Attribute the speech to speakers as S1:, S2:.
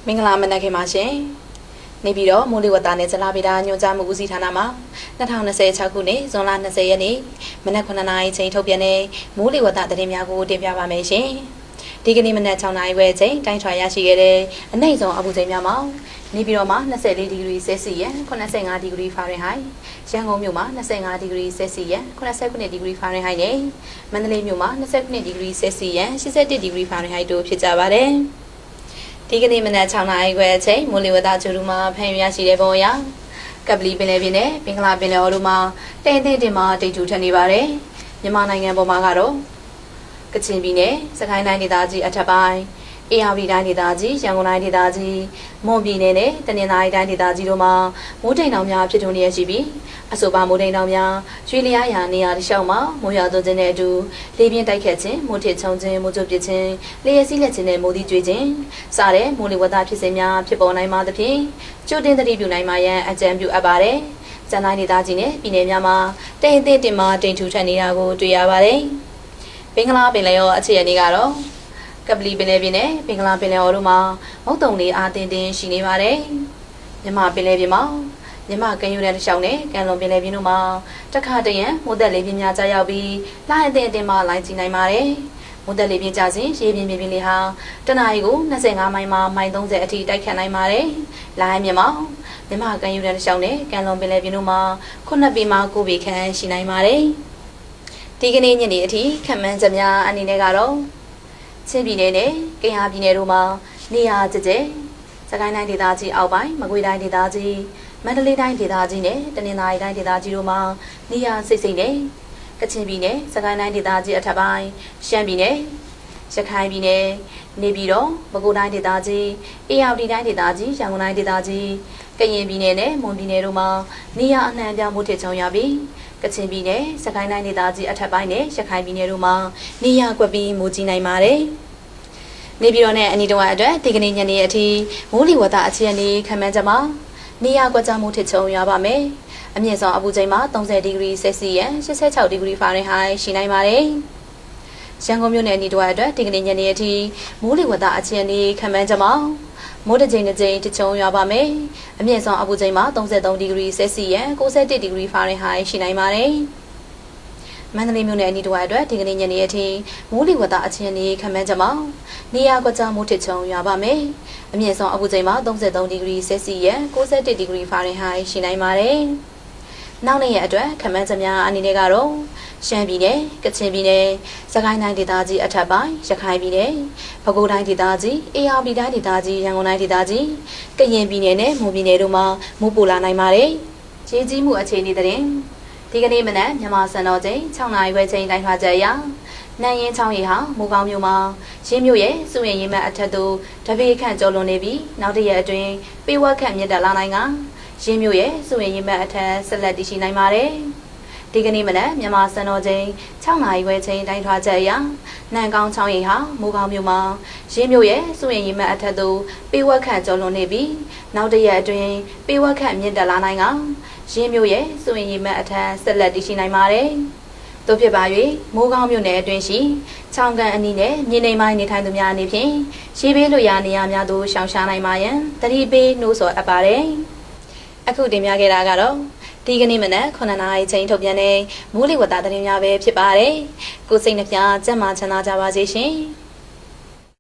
S1: မင်္ဂလာမနက်ခင်းပါရှင်နေပြီးတော့မိုးလေဝသနဲ့ဇလဗေဒညွှန်ကြားမှုဦးစီးဌာနမှ2026ခုနှစ်ဇွန်လ20ရက်နေ့မနက်9:00နာရီချိန်ထုတ်ပြန်တဲ့မိုးလေဝသသတင်းများကိုတင်ပြပါမယ်ရှင်ဒီကနေ့မနက်6:00နာရီဝဲချိန်တိုင်းထွာရရှိခဲ့တဲ့အနိမ့်ဆုံးအပူချိန်များမှာနေပြီးတော့မှ24ဒီဂရီဆဲလ်စီယပ်85ဒီဂရီဖာရင်ဟိုက်ရန်ကုန်မြို့မှာ25ဒီဂရီဆဲလ်စီယပ်89ဒီဂရီဖာရင်ဟိုက်နဲ့မန္တလေးမြို့မှာ29ဒီဂရီဆဲလ်စီယပ်81ဒီဂရီဖာရင်ဟိုက်တို့ဖြစ်ကြပါတယ်ဒီကနေ့မနက်6:00နာရီခွဲအချိန်မိုးလေဝသကျူတူမှာဖန်ရရှိတဲ့ပုံအရကပလီပင်လယ်ပြင်နဲ့ဘင်္ဂလားပင်လယ်အော်တို့မှာတင်းတင်းမှာတိတ်ထူထပ်နေပါတယ်မြန်မာနိုင်ငံပေါ်မှာကတော့ကချင်ပြည်နယ်စကိုင်းတိုင်းဒေသကြီးအထက်ပိုင်းအေရဝတီတိုင်းဒေသကြီးရန်ကုန်တိုင်းဒေသကြီးမွန်ပြည်နယ်နဲ့တနင်္သာရီတိုင်းဒေသကြီးတို့မှာမိုးတိမ်တောင်များဖြစ်ထွန်းလျက်ရှိပြီးအဆိုပါမိုးတိမ်တောင်များရွှေလျားရာနေရာတစ်လျှောက်မှာမိုးရွာသွန်းခြင်းနဲ့အတူလေပြင်းတိုက်ခတ်ခြင်းမိုးထစ်ချုံခြင်းမိုးကြိုပစ်ခြင်းလျှက်စီးလက်ခြင်းနဲ့မိုးသီးကျွေးခြင်းစတဲ့မိုးလေဝသဖြစ်စဉ်များဖြစ်ပေါ်နိုင်မှာသဖြင့်ကြိုတင်သတိပြုနိုင်မှရန်အကြံပြုအပ်ပါတယ်။ကျန်တိုင်းဒေသကြီးနဲ့ပြည်နယ်များမှာတင်းမှာတိမ်ထူထပ်နေတာကိုတွေ့ရပါတယ်။ဘင်္ဂလားပင်လယ်အော်အခြေအနေကတော့ကပလီပင်လယ်ပြင်နဲ့ဘင်္ဂလားပင်လယ်အော်တို့မှာမုတ်တုံလေးအားတင်းရှိနေပါတယ်။မြန်မာပင်လယ်ပြင်မှာမြန်မာကမ်းရိုးတန်းတစ်လျှောက်နဲ့ကမ်းလွန်ပင်လယ်ပြင်တို့မှာတခါတရံမိုးသက်လေပြင်းများကျရောက်ပြီးလှိုင်းအတင်းမှလိုင်းကျနိုင်ပါတယ်။မိုးသက်လေပြင်းကျစဉ်ရေပြင်ပြင်လေးဟာတနအီကို25မိုင်မှမိုင်30အထိတိုက်ခတ်နိုင်ပါတယ်။လှိုင်းမြန်မာကမ်းရိုးတန်းတစ်လျှောက်နဲ့ကမ်းလွန်ပင်လယ်ပြင်တို့မှာ9ပေမှ9ပေခန့်ရှိနိုင်ပါတယ်။ဒီကနေ့ညနေအထိခန့်မှန်းချက်များအနေနဲ့ကတော့ချင်းပြည်နယ်နဲ့ကယားပြည်နယ်တို့မှာနေရာကျကျစကိုင်းတိုင်းဒေသကြီးအောက်ပိုင်းမကွေးတိုင်းဒေသကြီးမန္တလေးတိုင်းဒေသကြီးနဲ့တနင်္သာရီတိုင်းဒေသကြီးတို့မှာနေရာစိတ်နဲ့ကချင်ပြည်နယ်စကိုင်းတိုင်းဒေသကြီးအထက်ပိုင်းရှမ်းပြည်နယ်ရခိုင်ပြည်နယ်နေပြည်တော်ပဲခူးတိုင်းဒေသကြီးအေရဝတီတိုင်းဒေသကြီးရန်ကုန်တိုင်းဒေသကြီးကရင်ပြည်နယ်နဲ့မွန်ပြည်နယ်တို့မှာနေရာအနှံ့အပြားမိုးထစ်ချုံရပြီးကချင်ပြည်နယ်စကိုင်းတိုင်းဒေသကြီးအထက်ပိုင်းနဲ့ရခိုင်ပြည်နယ်တို့မှာနေရာကွက်ပြီးမိုးကြီးနိုင်ပါတယ်။နေပြည်တော်နဲ့အနီးတစ်ဝိုက်အတွက်ဒီကနေ့ညနေအထိမိုးလေဝသအခြေအနေခန့်မှန်းချက်မှာနေရာကွက်ကြားမိုးထစ်ချုံရပါမယ်။အမြင့်ဆုံးအပူချိန်မှာ30ဒီဂရီဆဲလ်စီယပ်86ဒီဂရီဖာရင်ဟိုက်ရှိနိုင်ပါတယ်။ရန်ကုန်မြို့နယ်အနီးတစ်ဝိုက်အတွက်ဒီကနေ့ညနေအထိမိုးလေဝသအခြေအနေခန့်မှန်းချက်မှာမိုးတစ်ချိန်တစ်ချိန်ထချုံရွာပါမယ်။အမြင့်ဆုံးအပူချိန်မှာ33ဒီဂရီဆဲလ်စီယပ်61ဒီဂရီဖာရင်ဟိုက်ရှိနိုင်ပါတယ်။မန္တလေးမြို့နယ်အနီးတစ်ဝိုက်အတွက်ဒီကနေ့ညနေအထိမိုးလေဝသအခြေအနေခန့်မှန်းချက်မှာနေရာကွက်ကြားမိုးထချုံရွာပါမယ်။အမြင့်ဆုံးအပူချိန်မှာ33ဒီဂရီဆဲလ်စီယပ်61ဒီဂရီဖာရင်ဟိုက်ရှိနိုင်ပါတယ်။နောက်နေ့ရက်အတွက်ခန့်မှန်းချက်များအနေနဲ့ကတော့ရှမ်းပြည်နယ်ကချင်ပြည်နယ်စကိုင်းတိုင်းဒေသကြီးအထက်ပိုင်းရခိုင်ပြည်နယ်ပဲခူးတိုင်းဒေသကြီးအေရဝတီတိုင်းဒေသကြီးရန်ကုန်တိုင်းဒေသကြီးကရင်ပြည်နယ်နဲ့မွန်ပြည်နယ်တို့မှာမိုးပိုလာနိုင်ပါတယ်။ရေကြီးမှုအခြေအနေသတင်းဒီကနေ့မနက်မြန်မာစံတော်ချိန်6:00နာရီခွဲချိန်တိုင်းထွာချက်အရနန်းရင်ချောင်းရီဟာမိုးကောင်းမြို့မှာရင်းမြို့ရဲ့စုရင်ရင်မအထက်သို့တပေခန့်ကျော်လွန်နေပြီးနောက်တရက်အတွင်းပေးဝက်ခန့်မြင့်တက်လာနိုင်ကရင်းမြို့ရဲ့စုရင်ရင်မအထက်ဆက်လက်တည်ရှိနိုင်ပါတယ်။ဒီကနေ့မနက်မြန်မာစံတော်ချိန်6:00နာရီခွဲချိန်တိုင်းထွာချက်အရနန်းကောင်းချောင်းရီဟာမိုးကောင်းမြို့မှာရင်းမြို့ရဲ့စုရင်ရင်မအထက်သို့ပေးဝက်ခန့်ကျော်လွန်နေပြီးနောက်တရက်အတွင်းပေးဝက်ခန့်မြင့်တက်လာနိုင်ကရင်းမြို့ရဲ့စုရင်ရင်မအထက်ဆက်လက်တည်ရှိနိုင်ပါတယ်။တို့ဖြစ်ပါ၍မိုးကောင်းမြို့နယ်အတွင်းရှိချောင်းကန်အနီးနဲ့မြေနိမ့်ပိုင်းနေထိုင်သူများအနေဖြင့်ရေဘေးလွတ်ရာနေရာများသို့ရှောင်ရှားနိုင်ပါရန်တတိပေးနှိုးဆော်အပ်ပါတယ်။အခုတင်ပြခဲ့တာကတော့ဒီကနေ့မနက်9:00နာရီချိန်ထုတ်ပြန်တဲ့မိုးလေဝသသတင်းများပဲဖြစ်ပါတယ်။ကိုစိတ်နှပြကျန်းမာချမ်းသာကြပါစေရှင်။